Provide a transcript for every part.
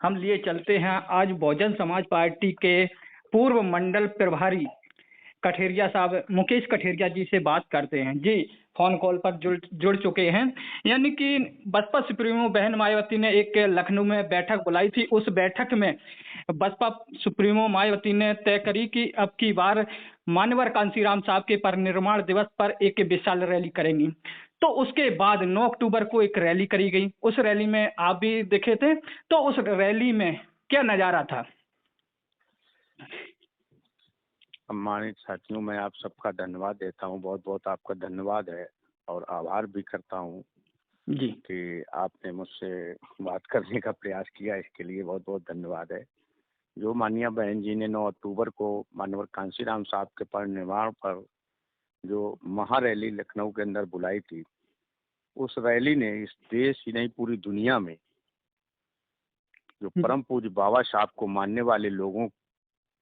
हम लिए चलते हैं आज बहुजन समाज पार्टी के पूर्व मंडल प्रभारी कठेरिया साहब मुकेश कठेरिया जी से बात करते हैं। जी फोन कॉल पर जुड़ चुके हैं। यानी कि बसपा सुप्रीमो बहन मायावती ने एक लखनऊ में बैठक बुलाई थी। उस बैठक में बसपा सुप्रीमो मायावती ने तय करी कि अब की बार मान्यवर कांशीराम साहब के परिनिर्वाण दिवस पर एक विशाल रैली करेंगी। तो उसके बाद 9 अक्टूबर को एक रैली करी गई। उस रैली में आप भी दिखे थे, तो उस रैली में क्या नजारा था? सम्मानित साथियों, मैं आप सबका धन्यवाद देता हूं। बहुत बहुत आपका धन्यवाद है और आभार भी करता हूं जी कि आपने मुझसे बात करने का प्रयास किया। इसके लिए बहुत बहुत धन्यवाद है। जो माननीय बहन जी ने 9 अक्टूबर को माननीय कांशीराम साहब के परिनिर्वाण पर जो महारैली लखनऊ के अंदर बुलाई थी, उस रैली ने इस देश ही नहीं पूरी दुनिया में जो परम पूज्य बाबा साहब को मानने वाले लोगों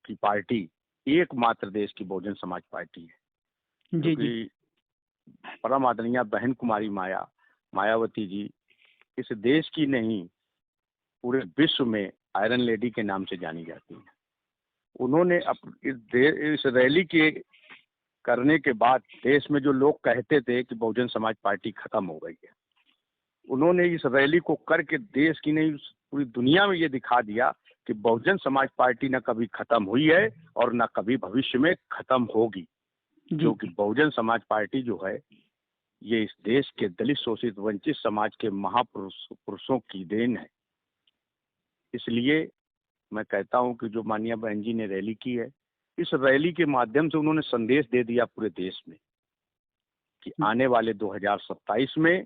की पार्टी एकमात्र देश की बहुजन समाज पार्टी है। क्योंकि परम आदरणीय बहन कुमारी मायावती जी इस देश की नहीं पूरे विश्व में आयरन लेडी के नाम से जानी जाती है। उन्होंने इस रैली के करने के बाद देश में जो लोग कहते थे कि बहुजन समाज पार्टी खत्म हो गई है, उन्होंने इस रैली को करके देश की नहीं पूरी दुनिया में ये दिखा दिया कि बहुजन समाज पार्टी न कभी खत्म हुई है और न कभी भविष्य में खत्म होगी। क्योंकि बहुजन समाज पार्टी जो है ये इस देश के दलित शोषित वंचित समाज के महापुरुषों की देन है। इसलिए मैं कहता हूं कि जो माननीय बहन जी ने रैली की है, इस रैली के माध्यम से उन्होंने संदेश दे दिया पूरे देश में कि आने वाले 2027 में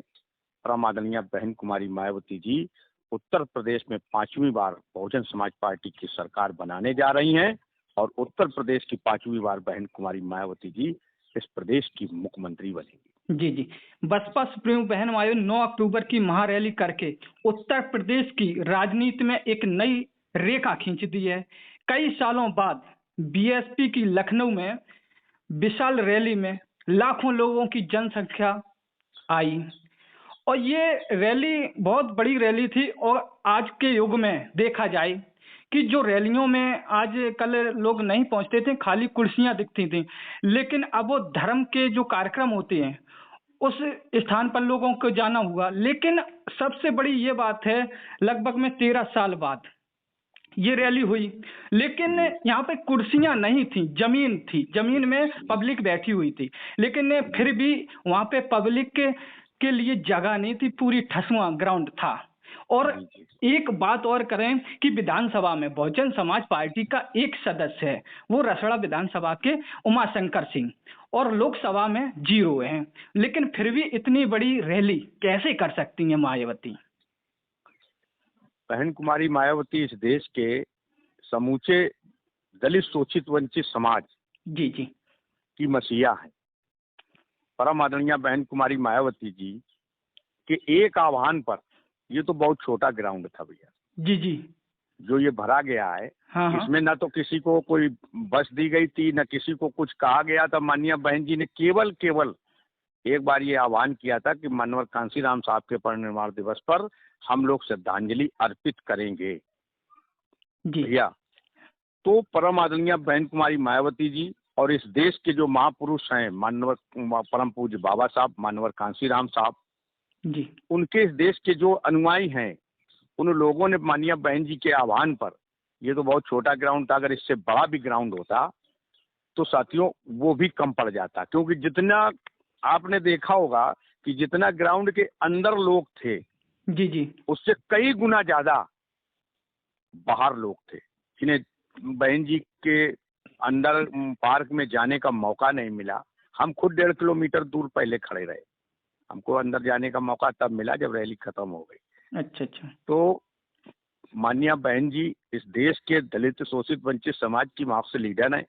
परम आदरणीय बहन कुमारी मायावती जी उत्तर प्रदेश में 5वीं बार बहुजन समाज पार्टी की सरकार बनाने जा रही हैं और उत्तर प्रदेश की 5वीं बार बहन कुमारी मायावती जी इस प्रदेश की मुख्यमंत्री बनेंगी। जी बसपा सुप्रीमो बहन मायावती 9 अक्टूबर की महारैली करके उत्तर प्रदेश की राजनीति में एक नई रेखा खींच दी है। कई सालों बाद बीएसपी की लखनऊ में विशाल रैली में लाखों लोगों की जनसंख्या आई और ये रैली बहुत बड़ी रैली थी। और आज के युग में देखा जाए कि जो रैलियों में आज कल लोग नहीं पहुंचते थे, खाली कुर्सियां दिखती थी, लेकिन अब वो धर्म के जो कार्यक्रम होते हैं उस स्थान पर लोगों को जाना हुआ। लेकिन सबसे बड़ी ये बात है, लगभग में 13 साल बाद ये रैली हुई, लेकिन यहाँ पे कुर्सियां नहीं थी, जमीन थी, जमीन में पब्लिक बैठी हुई थी, लेकिन फिर भी वहां पे पब्लिक के लिए जगह नहीं थी, पूरी ठसुआ ग्राउंड था। और एक बात और करें कि विधानसभा में बहुजन समाज पार्टी का एक सदस्य है, वो रसड़ा विधानसभा के उमाशंकर सिंह, और लोकसभा में 0 हैं, लेकिन फिर भी इतनी बड़ी रैली कैसे कर सकती है मायावती? बहन कुमारी मायावती इस देश के समूचे दलित शोषित वंचित समाज जी की मसीहा है। परम आदरणीय बहन कुमारी मायावती जी के एक आह्वान पर, ये तो बहुत छोटा ग्राउंड था भैया जी जो ये भरा गया है। हाँ। इसमें ना तो किसी को कोई बस दी गई थी, ना किसी को कुछ कहा गया था। माननीय बहन जी ने केवल एक बार ये आह्वान किया था कि माननीय कांशीराम साहब के परिनिर्वाण दिवस पर हम लोग श्रद्धांजलि अर्पित करेंगे भैया। तो परम आदरणीय बहन कुमारी मायावती जी और इस देश के जो महापुरुष हैं माननीय परम पूज्य बाबा साहब माननीय कांशीराम साहब जी, उनके इस देश के जो अनुयायी हैं, उन लोगों ने माननीय बहन जी के आह्वान पर, ये तो बहुत छोटा ग्राउंड था, अगर इससे बड़ा भी ग्राउंड होता तो साथियों वो भी कम पड़ जाता। क्योंकि जितना आपने देखा होगा कि जितना ग्राउंड के अंदर लोग थे जी उससे कई गुना ज्यादा बाहर लोग थे, जिन्हें बहन जी के अंदर पार्क में जाने का मौका नहीं मिला। हम खुद 1.5 किलोमीटर दूर पहले खड़े रहे, हमको अंदर जाने का मौका तब मिला जब रैली खत्म हो गई। अच्छा। तो माननीय बहन जी इस देश के दलित शोषित वंचित समाज की मार्क्स लीडर है।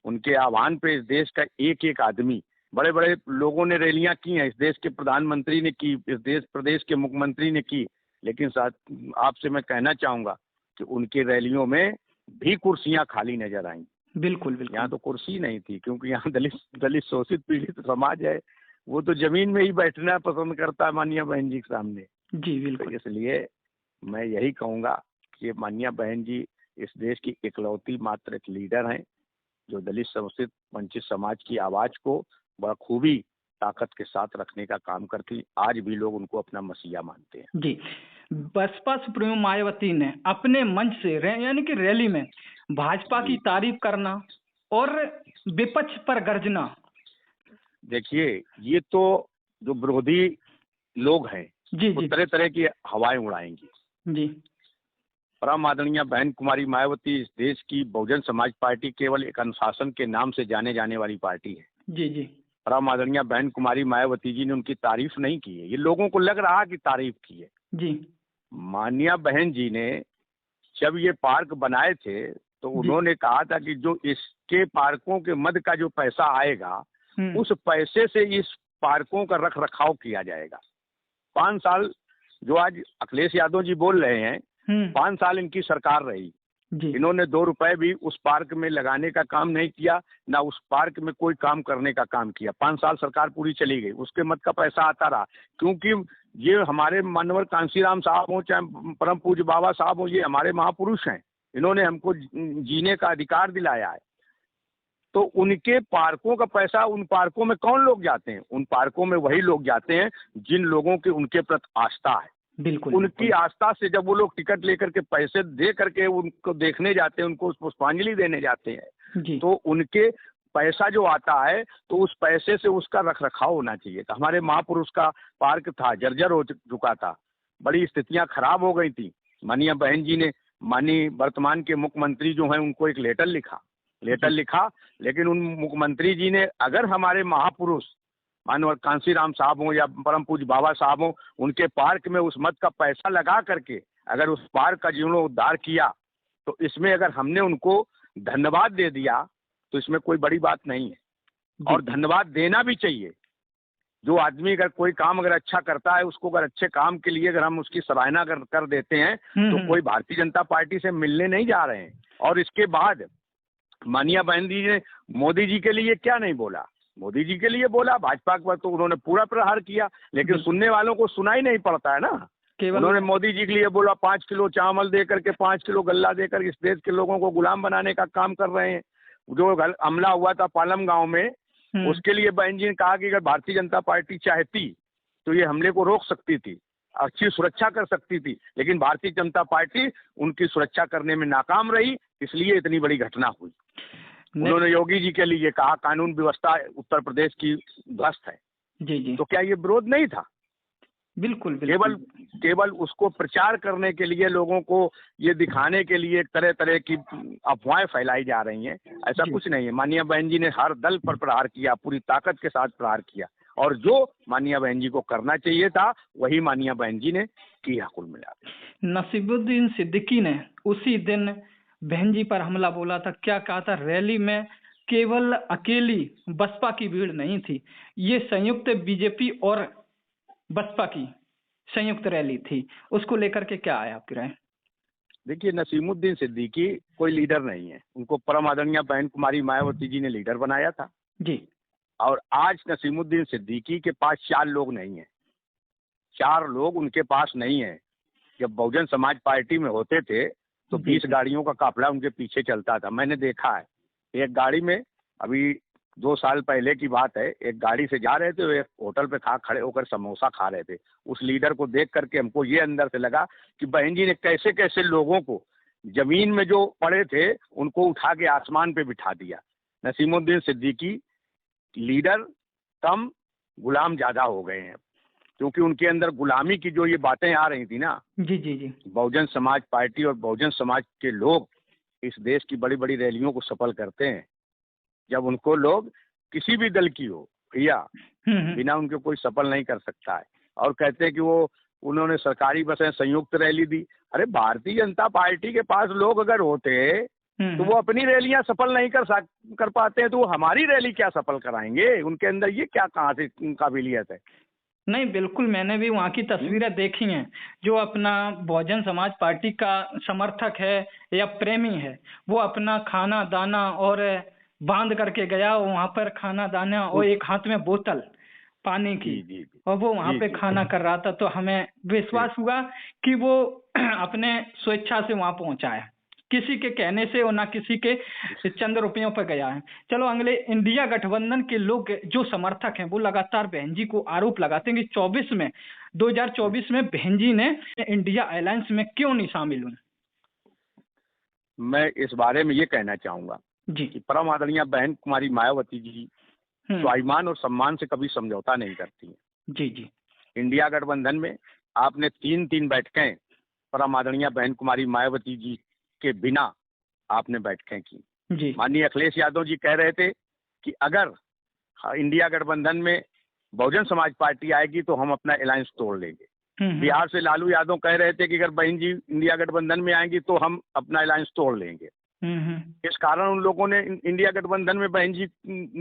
उनके आह्वान पे इस देश का एक आदमी, बड़े बड़े लोगों ने रैलियां की हैं, इस देश के प्रधानमंत्री ने की, इस प्रदेश के मुख्यमंत्री ने की, लेकिन साथ आपसे मैं कहना चाहूंगा कि उनकी रैलियों में भी कुर्सियां खाली नजर आई। बिल्कुल। यहाँ तो कुर्सी नहीं थी, क्योंकि यहाँ दलित शोषित पीड़ित समाज है, वो तो जमीन में ही बैठना पसंद करता है माननीय बहन जी के सामने। जी बिल्कुल। तो इसलिए मैं यही कहूंगा कि माननीय बहन जी इस देश की इकलौती मात्र एक लीडर हैं जो दलित शोषित वंचित समाज की आवाज को बड़ा खूबी ताकत के साथ रखने का काम करती। आज भी लोग उनको अपना मसीहा मानते हैं। जी। बसपा सुप्रीमो मायावती ने अपने मंच से यानी कि रैली में भाजपा की तारीफ करना और विपक्ष पर गर्जना। देखिए, ये तो जो विरोधी लोग हैं जी वो जी तरह तरह की हवाएं उड़ाएंगी। जी परम आदरणीय बहन कुमारी मायावती इस देश की बहुजन समाज पार्टी केवल एक अनुशासन के नाम से जाने जाने वाली पार्टी है। जी जी परम आदरणीय बहन कुमारी मायावती जी ने उनकी तारीफ नहीं की है, ये लोगों को लग रहा कि तारीफ की है। जी माननीय बहन जी ने जब ये पार्क बनाए थे तो उन्होंने कहा था कि जो इसके पार्कों के मद का जो पैसा आएगा उस पैसे से इस पार्कों का रख रखाव किया जाएगा। 5 साल जो आज अखिलेश यादव जी बोल रहे हैं, 5 साल इनकी सरकार रही, इन्होंने 2 रुपए भी उस पार्क में लगाने का काम नहीं किया, ना उस पार्क में कोई काम करने का काम किया। 5 साल सरकार पूरी चली गई, उसके मत का पैसा आता रहा, क्योंकि ये हमारे मानवर कांसीराम साहब हो चाहे परम पूज्य बाबा साहब हो, ये हमारे महापुरुष हैं, इन्होंने हमको जीने का अधिकार दिलाया है। तो उनके पार्कों का पैसा, उन पार्कों में कौन लोग जाते हैं? उन पार्कों में वही लोग जाते हैं जिन लोगों की उनके प्रति आस्था है। बिल्कुल। उनकी आस्था से जब वो लोग टिकट लेकर के पैसे दे करके उनको देखने जाते हैं, उनको पुष्पांजलि देने जाते हैं, तो उनके पैसा जो आता है तो उस पैसे से उसका रख रखाव होना चाहिए। तो हमारे महापुरुष का पार्क था, जर्जर हो चुका था, बड़ी स्थितियां खराब हो गई थी। माननीय बहन जी ने माननीय वर्तमान के मुख्यमंत्री जो हैं उनको एक लेटर लिखा, लेकिन उन मुख्यमंत्री जी ने अगर हमारे महापुरुष मानवर कांसीराम साहब हो या परम पूज्य बाबा साहब हो, उनके पार्क में उस मत का पैसा लगा करके अगर उस पार्क का जीर्णोद्धार किया, तो इसमें अगर हमने उनको धन्यवाद दे दिया तो इसमें कोई बड़ी बात नहीं है। और धन्यवाद देना भी चाहिए। जो आदमी अगर कोई काम अगर अच्छा करता है, उसको अगर अच्छे काम के लिए अगर हम उसकी सराहना कर देते हैं तो कोई भारतीय जनता पार्टी से मिलने नहीं जा रहे हैं। और इसके बाद माननीय बहन जी ने मोदी जी के लिए क्या नहीं बोला? मोदी जी के लिए बोला, भाजपा पर तो उन्होंने पूरा प्रहार किया, लेकिन सुनने वालों को सुनाई नहीं पड़ता है ना। उन्होंने मोदी जी के लिए बोला 5 किलो चावल दे करके 5 किलो गल्ला देकर इस देश के लोगों को गुलाम बनाने का काम कर रहे हैं। जो हमला हुआ था पालम गांव में, उसके लिए बहन जी ने कहा कि अगर भारतीय जनता पार्टी चाहती तो ये हमले को रोक सकती थी, अच्छी सुरक्षा कर सकती थी, लेकिन भारतीय जनता पार्टी उनकी सुरक्षा करने में नाकाम रही, इसलिए इतनी बड़ी घटना हुई। उन्होंने योगी जी के लिए कहा कानून व्यवस्था उत्तर प्रदेश की ध्वस्त है। जी। तो क्या ये विरोध नहीं था? बिल्कुल। केवल उसको प्रचार करने के लिए, लोगों को ये दिखाने के लिए तरह तरह की अफवाहें फैलाई जा रही हैं, ऐसा कुछ नहीं है। माननीय बहन जी ने हर दल पर प्रहार किया, पूरी ताकत के साथ प्रहार किया, और जो माननीय बहन जी को करना चाहिए था वही माननीय बहन जी ने किया। कुल मिला नसीमुद्दीन सिद्दीकी ने उसी दिन बहन जी पर हमला बोला था। क्या कहा था? रैली में केवल अकेली बसपा की भीड़ नहीं थी, ये संयुक्त बीजेपी और बसपा की संयुक्त रैली थी। उसको लेकर के क्या आया आपकी राय? देखिए, नसीमुद्दीन सिद्दीकी कोई लीडर नहीं है, उनको परम आदरणीय बहन कुमारी मायावती जी ने लीडर बनाया था जी। और आज नसीमुद्दीन सिद्दीकी के पास 4 लोग नहीं है, 4 लोग उनके पास नहीं है। जब बहुजन समाज पार्टी में होते थे तो 20 गाड़ियों का काफिला उनके पीछे चलता था। मैंने देखा है, एक गाड़ी में, अभी 2 साल पहले की बात है, एक गाड़ी से जा रहे थे, एक होटल पे खड़े होकर समोसा खा रहे थे। उस लीडर को देख करके हमको ये अंदर से लगा कि बहन जी ने कैसे कैसे लोगों को जमीन में जो पड़े थे उनको उठा के आसमान पे बिठा दिया। नसीमुद्दीन सिद्दीकी लीडर कम, गुलाम ज्यादा हो गए हैं, क्योंकि उनके अंदर गुलामी की जो ये बातें आ रही थी ना। जी। बहुजन समाज पार्टी और बहुजन समाज के लोग इस देश की बड़ी बड़ी रैलियों को सफल करते हैं। जब उनको लोग किसी भी दल की हो भैया, बिना उनके कोई सफल नहीं कर सकता है। और कहते हैं कि वो उन्होंने सरकारी बसें संयुक्त रैली दी। अरे भारतीय जनता पार्टी के पास लोग अगर होते तो वो अपनी रैलियां सफल नहीं कर पाते हैं, तो वो हमारी रैली क्या सफल कराएंगे? उनके अंदर ये क्या, कहाँ से काबिलियत है? नहीं, बिल्कुल, मैंने भी वहाँ की तस्वीरें देखी हैं। जो अपना बहुजन समाज पार्टी का समर्थक है या प्रेमी है, वो अपना खाना दाना और बांध करके गया, वहाँ पर खाना दाना और एक हाथ में बोतल पानी की, और वो वहाँ पे खाना कर रहा था। तो हमें विश्वास हुआ कि वो अपने स्वेच्छा से वहां पहुंचा है, किसी के कहने से और ना किसी के चंद रुपयों पर गया है। चलो अगले इंडिया गठबंधन के लोग जो समर्थक हैं वो लगातार बहन जी को आरोप लगाते हैं कि 2024 में बहन जी ने इंडिया अलायंस में क्यों नहीं शामिल हुई। मैं इस बारे में ये कहना चाहूंगा जी कि परम आदरणीय बहन कुमारी मायावती जी स्वाभिमान और सम्मान से कभी समझौता नहीं करती हैं। जी जी इंडिया गठबंधन में आपने 3 बैठकें परम आदरणीय बहन कुमारी मायावती जी के बिना आपने बैठकें की। जी माननीय अखिलेश यादव जी कह रहे थे कि अगर इंडिया गठबंधन में बहुजन समाज पार्टी आएगी तो हम अपना अलायंस तोड़ लेंगे। बिहार से लालू यादव कह रहे थे कि अगर बहन जी इंडिया गठबंधन में आएंगी तो हम अपना अलायंस तोड़ लेंगे। इस कारण उन लोगों ने इंडिया गठबंधन में बहन जी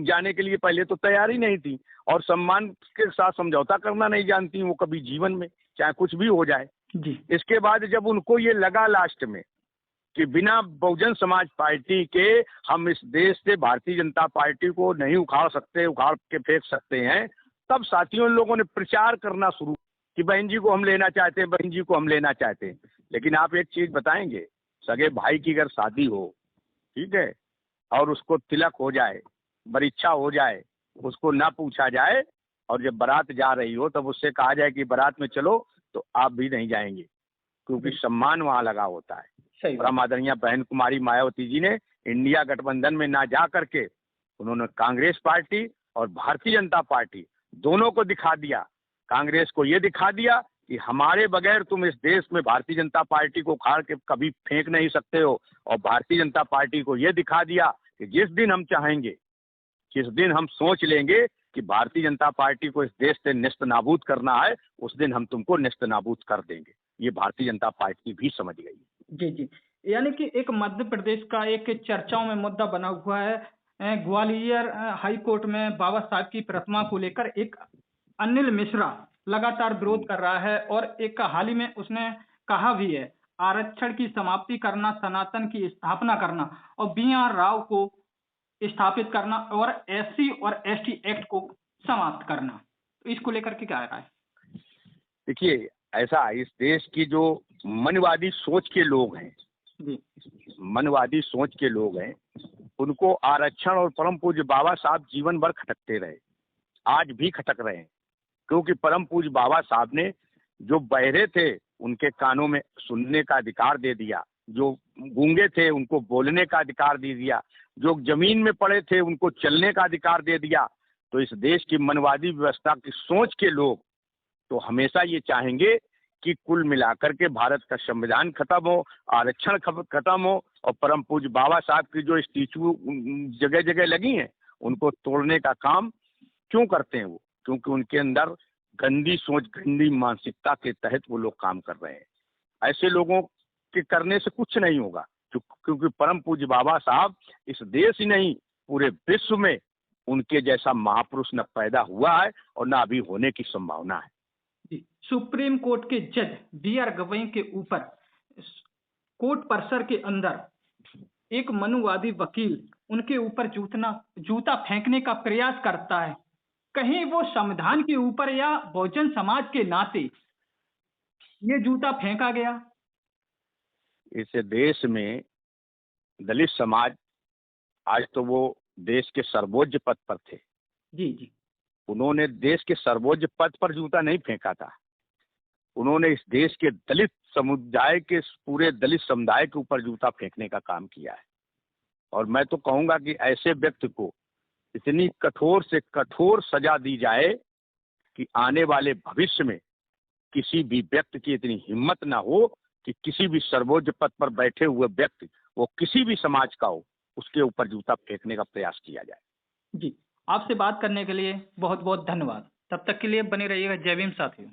जाने के लिए पहले तो तैयारी नहीं थी और सम्मान के साथ समझौता करना नहीं जानती वो कभी जीवन में, चाहे कुछ भी हो जाए। जी इसके बाद जब उनको ये लगा लास्ट में कि बिना बहुजन समाज पार्टी के हम इस देश से भारतीय जनता पार्टी को नहीं उखाड़ सकते, उखाड़ के फेंक सकते हैं, तब साथियों इन लोगों ने प्रचार करना शुरू कि बहन जी को हम लेना चाहते हैं, बहन जी को हम लेना चाहते हैं। लेकिन आप एक चीज बताएंगे, सगे भाई की अगर शादी हो, ठीक है, और उसको तिलक हो जाए, बरीक्षा हो जाए, उसको ना पूछा जाए और जब बारात जा रही हो तब उससे कहा जाए कि बारात में चलो, तो आप भी नहीं जाएंगे क्योंकि सम्मान वहां लगा होता है। परम आदरणीय बहन कुमारी मायावती जी ने इंडिया गठबंधन में ना जा करके उन्होंने कांग्रेस पार्टी और भारतीय जनता पार्टी दोनों को दिखा दिया। कांग्रेस को ये दिखा दिया कि हमारे बगैर तुम इस देश में भारतीय जनता पार्टी को उखाड़ के कभी फेंक नहीं सकते हो, और भारतीय जनता पार्टी को ये दिखा दिया कि जिस दिन हम चाहेंगे, जिस दिन हम सोच लेंगे कि भारतीय जनता पार्टी को इस देश से नेस्त नाबूद करना है, उस दिन हम तुमको नेस्त नाबूद कर देंगे। ये भारतीय जनता पार्टी भी समझ गई। जी जी, यानी कि एक मध्य प्रदेश का एक चर्चाओं में मुद्दा बना हुआ है। ग्वालियर हाई कोर्ट में बाबा साहब की प्रतिमा को लेकर एक अनिल मिश्रा लगातार विरोध कर रहा है और एक हाल ही में उसने कहा भी है आरक्षण की समाप्ति करना, सनातन की स्थापना करना और BR राव को स्थापित करना और SC और ST एक्ट को समाप्त करना। तो इसको लेकर के क्या राय है? देखिए, ऐसा इस देश की जो मनवादी सोच के लोग हैं, मनवादी सोच के लोग हैं, उनको आरक्षण और परम पूज्य बाबा साहब जीवन भर खटकते रहे, आज भी खटक रहे हैं। क्योंकि परम पूज्य बाबा साहब ने जो बहरे थे उनके कानों में सुनने का अधिकार दे दिया, जो गूंगे थे उनको बोलने का अधिकार दे दिया, जो जमीन में पड़े थे उनको चलने का अधिकार दे दिया। तो इस देश की मनवादी व्यवस्था की सोच के लोग तो हमेशा ये चाहेंगे कि कुल मिलाकर के भारत का संविधान खत्म हो, आरक्षण खत्म हो, और परम पूज्य बाबा साहब की जो स्टैचू जगह जगह लगी हैं उनको तोड़ने का काम क्यों करते हैं वो? क्योंकि उनके अंदर गंदी सोच, गंदी मानसिकता के तहत वो लोग काम कर रहे हैं। ऐसे लोगों के करने से कुछ नहीं होगा, क्योंकि परम पूज्य बाबा साहब इस देश ही नहीं पूरे विश्व में उनके जैसा महापुरुष न पैदा हुआ है और न अभी होने की संभावना है। सुप्रीम कोर्ट के जज BR गवई के ऊपर कोर्ट परिसर के अंदर एक मनुवादी वकील उनके ऊपर जूता फेंकने का प्रयास करता है। कहीं वो संविधान के ऊपर या बहुजन समाज के नाते ये जूता फेंका गया? इस देश में दलित समाज आज तो वो देश के सर्वोच्च पद पर थे। जी जी, उन्होंने देश के सर्वोच्च पद पर जूता नहीं फेंका था, उन्होंने इस देश के दलित समुदाय के पूरे दलित समुदाय के ऊपर जूता फेंकने का काम किया है। और मैं तो कहूंगा कि ऐसे व्यक्ति को इतनी कठोर से कठोर सजा दी जाए कि आने वाले भविष्य में किसी भी व्यक्ति की इतनी हिम्मत ना हो कि किसी भी सर्वोच्च पद पर बैठे हुए व्यक्ति, वो किसी भी समाज का हो, उसके ऊपर जूता फेंकने का प्रयास किया जाए। जी, आपसे बात करने के लिए बहुत बहुत धन्यवाद। तब तक के लिए बने रहिएगा। जय भीम साथियों।